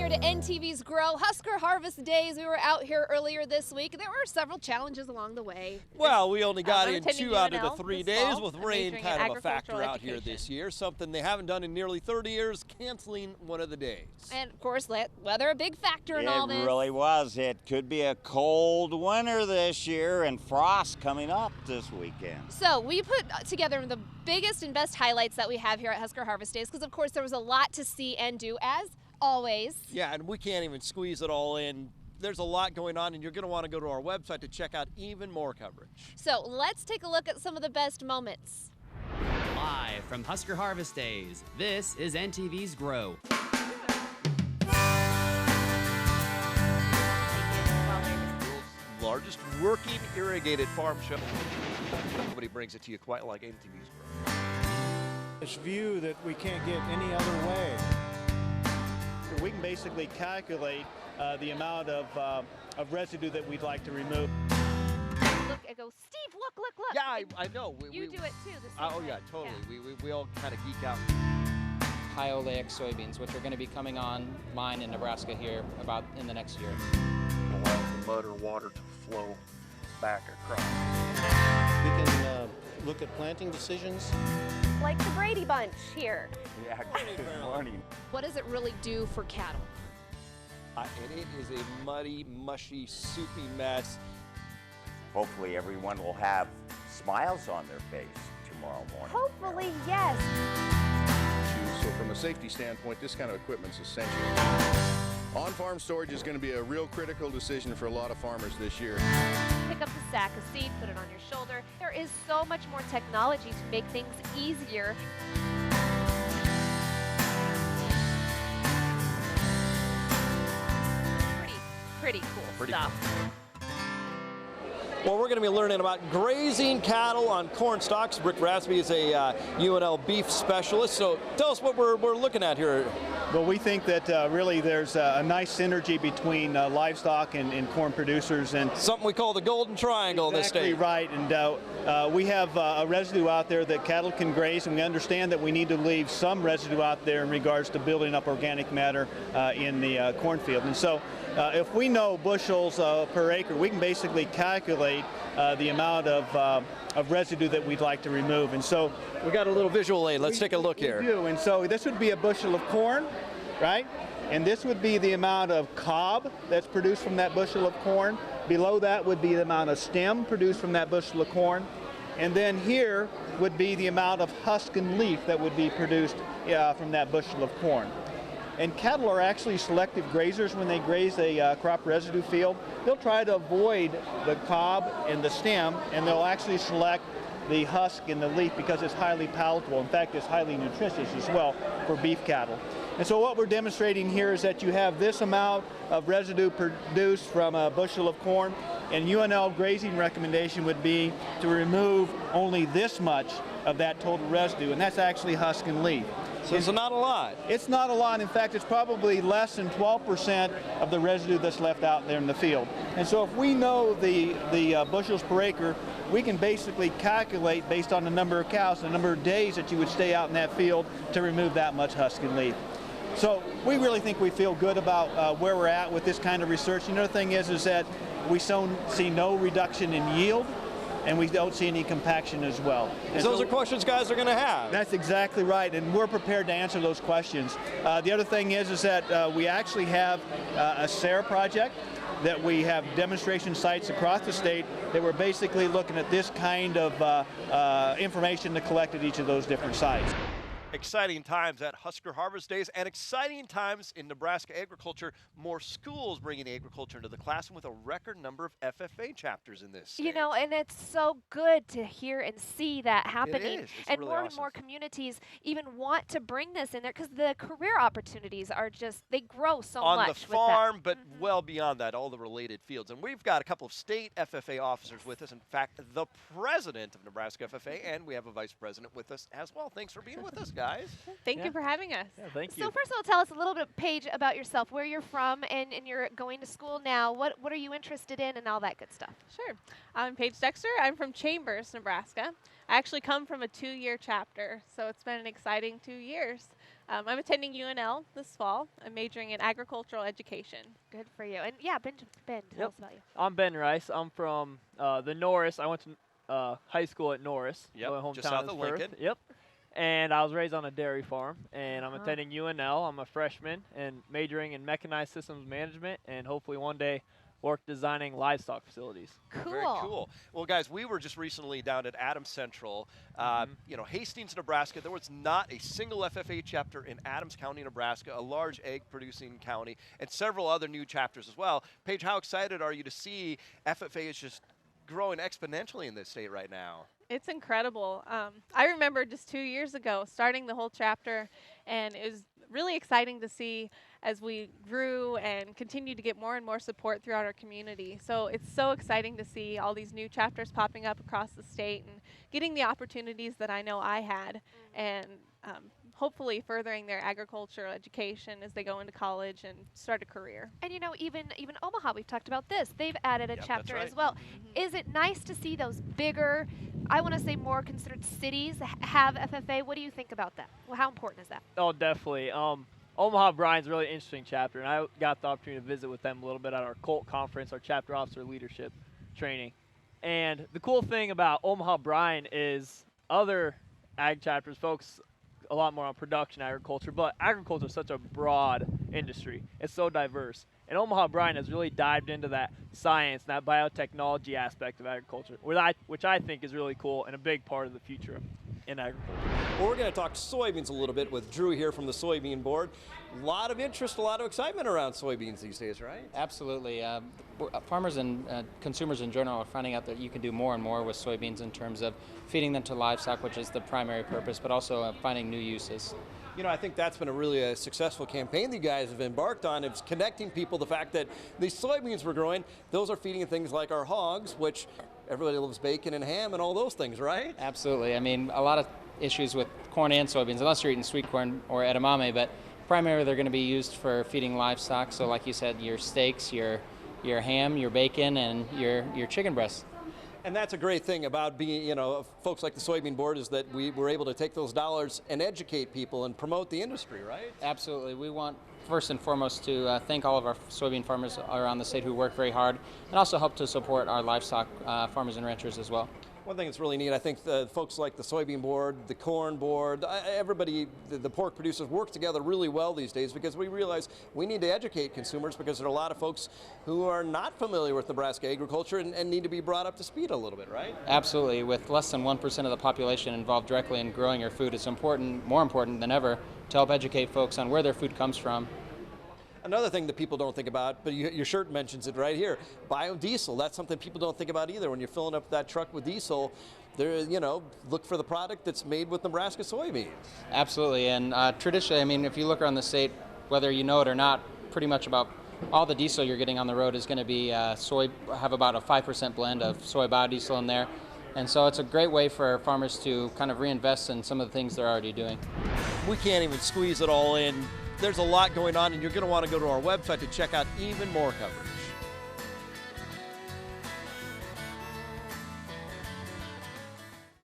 here to NTV's Grow Husker Harvest Days. We were out here earlier this week. There were several challenges along the way. Well, we only got in 2 out of the 3 days fall. with I'm rain majoring kind in of a factor agricultural out here education. this year. Something they haven't done in nearly 30 years, canceling one of the days. And of course, weather a big factor in all this. It really was. It could be a cold winter this year and frost coming up this weekend. So we put together the biggest and best highlights that we have here at Husker Harvest Days because, of course, there was a lot to see and do, as always. Yeah, and we can't even squeeze it all in. There's a lot going on, and you're going to want to go to our website to check out even more coverage. So let's take a look at some of the best moments. Live from Husker Harvest Days, this is NTV's Grow. Largest working irrigated farm show. Nobody brings it to you quite like NTV's Grow. This view that we can't get any other way. We can basically calculate the amount of residue that we'd like to remove. Look, I go, Steve, look. Yeah, I know. You do it too. The same Oh, way. yeah, totally. Yeah. We all kind of geek out. High oleic soybeans, which are going to be coming online in Nebraska here about in the next year. Allow the mud or water to flow back across. We can look at planting decisions. Like the Brady Bunch here. Yeah, good morning. What does it really do for cattle? And it is a muddy, mushy, soupy mess. Hopefully everyone will have smiles on their face tomorrow morning. Hopefully, yes. So from a safety standpoint, this kind of equipment's essential. On-farm storage is going to be a real critical decision for a lot of farmers this year. Pick up the sack of seed, put it on your shoulder. There is so much more technology to make things easier. Pretty cool stuff. Well, we're going to be learning about grazing cattle on corn stalks. Rick Raspy is a UNL beef specialist. So tell us what we're looking at here. Well, we think that really there's a nice synergy between livestock and corn producers. And Something we call the golden triangle in this exactly state. right. And we have a residue out there that cattle can graze, and we understand that we need to leave some residue out there in regards to building up organic matter in the cornfield. And so if we know bushels per acre, we can basically calculate the amount of residue that we'd like to remove. And so We got a little visual aid. Let's take a look we here. do. And so this would be a bushel of corn, right? And this would be the amount of cob that's produced from that bushel of corn. Below that would be the amount of stem produced from that bushel of corn. And then here would be the amount of husk and leaf that would be produced from that bushel of corn. And cattle are actually selective grazers when they graze a crop residue field. They'll try to avoid the cob and the stem, and they'll actually select the husk and the leaf because it's highly palatable. In fact, it's highly nutritious as well for beef cattle. And so what we're demonstrating here is that you have this amount of residue produced from a bushel of corn, and UNL grazing recommendation would be to remove only this much of that total residue, and that's actually husk and leaf. So it's not a lot. It's not a lot. In fact, it's probably less than 12% of the residue that's left out there in the field. And so if we know the bushels per acre, we can basically calculate based on the number of cows, the number of days that you would stay out in that field to remove that much husk and leaf. So we really think we feel good about where we're at with this kind of research. Another thing is that we see no reduction in yield, and we don't see any compaction as well. And Those so are questions guys are going to have. that's exactly right, and we're prepared to answer those questions. The other thing is that we actually have a SARE project that we have demonstration sites across the state that we're basically looking at this kind of information to collect at each of those different sites. Exciting times at Husker Harvest Days and exciting times in Nebraska agriculture. More schools bringing agriculture into the classroom with a record number of FFA chapters in this state. You know, and it's so good to hear and see that happening. It's and really more awesome. and more communities even want to bring this in there because the career opportunities are just, they grow so on much. the with that. farm, but well beyond that, all the related fields. And we've got a couple of state FFA officers with us. In fact, the president of Nebraska FFA, and we have a vice president with us as well. Thanks for being with us, guys. Thank you for having us. Yeah, thank So first of all, tell us a little bit, Paige, about yourself, where you're from, and you're going to school now. What are you interested in and all that good stuff? Sure. I'm Paige Dexter. I'm from Chambers, Nebraska. I actually come from a 2-year chapter, so it's been an exciting 2 years. I'm attending UNL this fall. I'm majoring in agricultural education. Good for you. And yeah, Ben, tell us about you. I'm Ben Rice. I'm from the Norris. I went to high school at Norris. Yep, my hometown just south is of Perth. Lincoln. Yep. And I was raised on a dairy farm, and I'm attending UNL. I'm a freshman and majoring in mechanized systems management, and hopefully one day work designing livestock facilities. Cool. Very cool. Well, guys, we were just recently down at Adams Central. You know, Hastings, Nebraska. There was not a single FFA chapter in Adams County, Nebraska, a large egg-producing county, and several other new chapters as well. Paige, how excited are you to see FFA is just growing exponentially in this state right now? It's incredible. I remember just 2 years ago starting the whole chapter, and it was really exciting to see as we grew and continued to get more and more support throughout our community. So it's so exciting to see all these new chapters popping up across the state and getting the opportunities that I know I had, and hopefully furthering their agricultural education as they go into college and start a career. And you know, even Omaha, we've talked about this. They've added a Yep, chapter that's right. as well. Is it nice to see those bigger, I want to say more considered cities have FFA? What do you think about that? Well, how important is that? Oh, definitely. Omaha Bryan's a really interesting chapter, and I got the opportunity to visit with them a little bit at our COLT conference, our chapter officer leadership training. And the cool thing about Omaha Bryan is other ag chapters focus a lot more on production agriculture, but agriculture is such a broad industry. It's so diverse. And Omaha Bryan has really dived into that science and that biotechnology aspect of agriculture, which I think is really cool and a big part of the future in agriculture. Well, we're going to talk soybeans a little bit with Drew here from the Soybean Board. A lot of interest, a lot of excitement around soybeans these days, right? Absolutely. Farmers and consumers in general are finding out that you can do more and more with soybeans in terms of feeding them to livestock, which is the primary purpose, but also finding new uses. You know, I think that's been a really successful campaign that you guys have embarked on. It's connecting people, the fact that these soybeans we're growing, those are feeding things like our hogs, which everybody loves bacon and ham and all those things, right? Absolutely. I mean, a lot of issues with corn and soybeans, unless you're eating sweet corn or edamame, but primarily they're going to be used for feeding livestock. So like you said, your steaks, your ham, your bacon, and your chicken breasts. And that's a great thing about being, you know, folks like the Soybean Board, is that we were able to take those dollars and educate people and promote the industry, right? Absolutely. We want, first and foremost, to thank all of our soybean farmers around the state who work very hard, and also help to support our livestock farmers and ranchers as well. One thing that's really neat, I think the folks like the Soybean Board, the Corn Board, everybody, the pork producers work together really well these days, because we realize we need to educate consumers, because there are a lot of folks who are not familiar with Nebraska agriculture and need to be brought up to speed a little bit, right? Absolutely. With less than 1% of the population involved directly in growing your food, it's important, more important than ever, to help educate folks on where their food comes from. Another thing that people don't think about, but your shirt mentions it right here, biodiesel. That's something people don't think about either. When you're filling up that truck with diesel, you know, look for the product that's made with Nebraska soybeans. Absolutely, and traditionally, I mean, if you look around the state, whether you know it or not, pretty much about all the diesel you're getting on the road is going to be have about a 5% blend of soy biodiesel in there. And so it's a great way for farmers to kind of reinvest in some of the things they're already doing. We can't even squeeze it all in. There's a lot going on, and you're going to want to go to our website to check out even more coverage.